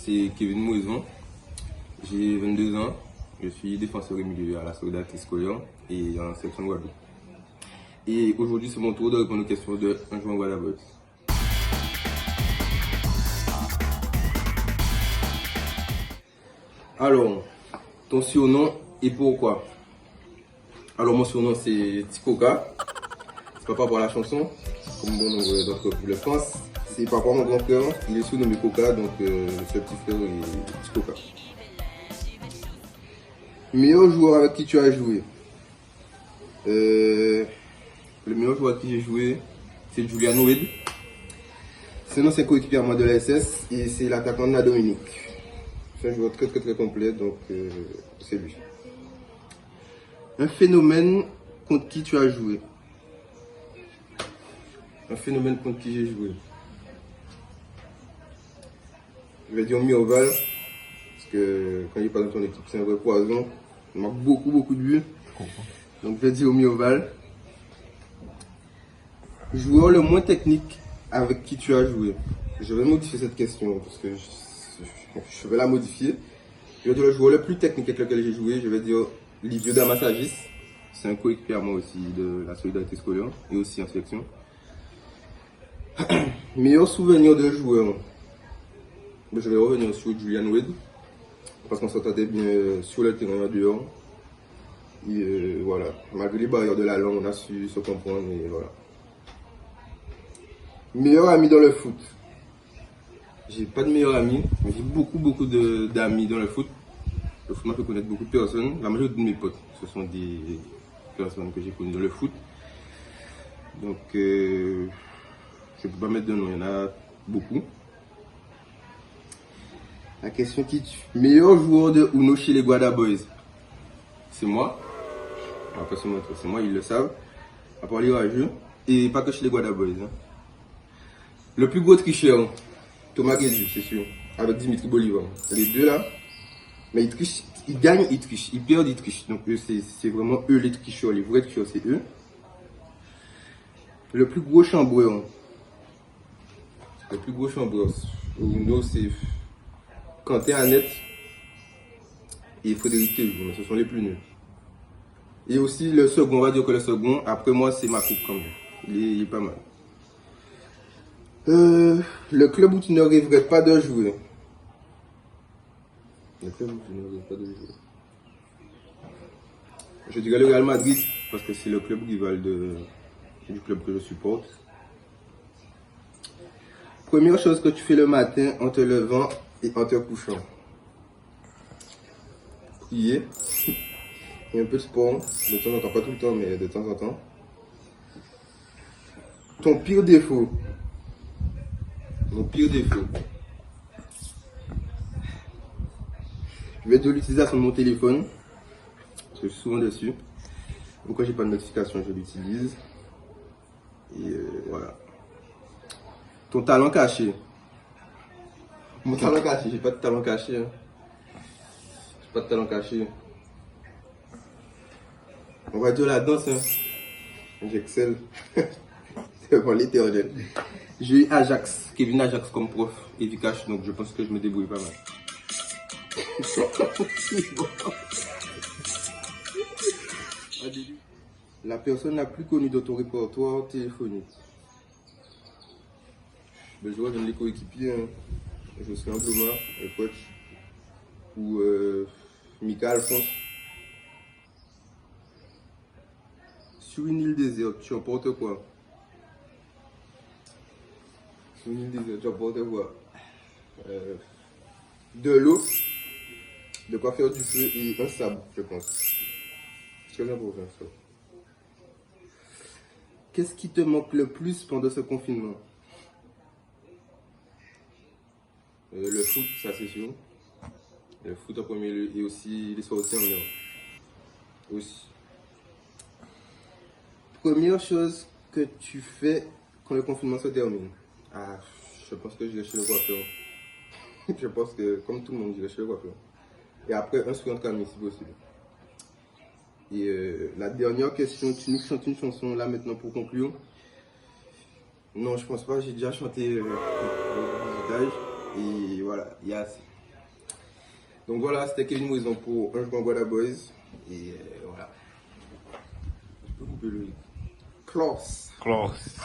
c'est Kevin Moison, j'ai 22 ans, je suis défenseur et milieu à la Solidarité scolaire et en section Guadeloupe. Et aujourd'hui, c'est mon tour de répondre aux questions de Un joueur Guadeloupe Boys. Alors, ton surnom et pourquoi? Alors, mon surnom c'est Tikoka. C'est pas par rapport à la chanson, comme bon nombre d'entre vous le pensent. C'est par rapport à mon grand frère, il est surnommé Coca, donc ce petit frère est Tikoka. Meilleur joueur avec qui tu as joué? Le meilleur joueur avec qui j'ai joué, c'est Julian Wade. C'est un ancien coéquipier à moi de la SS et c'est l'attaquant Nat Dominique. C'est un joueur très complet, donc c'est lui. Un phénomène contre qui tu as joué? Un phénomène contre qui j'ai joué? Je vais dire Mioval, parce que quand il est pas dans ton équipe, c'est un vrai poison. Il marque beaucoup de buts. Donc je vais dire Mioval. Joueur le moins technique avec qui tu as joué? Je vais modifier cette question, parce que je vais la modifier. Je vais dire le joueur le plus technique avec lequel j'ai joué, je vais dire Livio Damassagis. C'est un coéquipier à moi aussi de la Solidarité scolaire et aussi en sélection. Meilleur souvenir de joueur? Je vais revenir sur Julian Wade, parce qu'on s'entendait bien sur le terrain dehors. Et voilà, malgré les barrières de la langue, on a su se comprendre et voilà. Meilleur ami dans le foot? J'ai pas de meilleur ami, mais j'ai beaucoup d'amis dans le foot. Le foot m'a fait connaître beaucoup de personnes. La majorité de mes potes, ce sont des personnes que j'ai connues dans le foot. Donc, je ne peux pas mettre de nom, il y en a beaucoup. La question qui tue. Meilleur joueur de Uno chez les Guada Boys? C'est moi. Après, c'est moi, ils le savent. À part les rageux. Et pas que chez les Guada Boys. Hein. Le plus gros tricheur, Thomas Guézu, c'est sûr. Avec Dimitri Bolivar. Les deux là. Mais ils trichent. Ils gagnent, ils trichent. Ils perdent, ils trichent. Donc c'est vraiment eux les tricheurs. Les vrais tricheurs, c'est eux. Le plus gros chambreur. Le plus gros chambreur. Uno, c'est Quentin Annette et Frédéric Théjou, mais ce sont les plus nuls. Et aussi le second, on va dire que le second, après moi c'est ma coupe quand même. Il est pas mal. Le club où tu ne rêverais pas de jouer? Le club où tu ne rêverais pas de jouer? Je dirais le Real Madrid, parce que c'est le club rival du club que je supporte. Première chose que tu fais le matin en te levant et en te couchant? Prier. Et un peu de sport, de temps en temps, pas tout le temps, mais de temps en temps. Ton pire défaut? Mon pire défaut. Je vais dire l'utilisation de mon téléphone, parce que je suis souvent dessus. Donc quand j'ai pas de notification, je l'utilise. Et voilà. Ton talent caché? Mon talent caché, j'ai pas de talent caché. Hein. J'ai pas de talent caché. On va dire la danse, hein. J'excelle. C'est pour l'éternel. J'ai eu Ajax, Kevin Ajax comme prof et Vikash, donc je pense que je me débrouille pas mal. La personne la plus connue de ton répertoire téléphonique? Je vois dans les coéquipiers, hein. Je suis Bluma, le coach, ou Mika Alphonse. Sur une île déserte, tu emportes quoi? Sur une île déserte, tu emportes quoi? De l'eau, de quoi faire du feu et un sabre, je pense. C'est très important ça. Qu'est-ce qui te manque le plus pendant ce confinement? Le foot, ça c'est sûr. Le foot en premier lieu et aussi les sorties en dehors. Aussi. Première chose que tu fais quand le confinement se termine? Ah, je pense que j'irai chez le coiffeur. Je pense que, comme tout le monde, j'irai chez le coiffeur. Et après, un soin de camille si possible. Et la dernière question, tu nous chantes une chanson là maintenant pour conclure? Non, je pense pas, j'ai déjà chanté le visitage. Et voilà, il y a assez. Donc voilà, c'était Kevin Moison pour Un Jour en Guada Boys. Et voilà. Je peux couper le. Klaus. Klaus.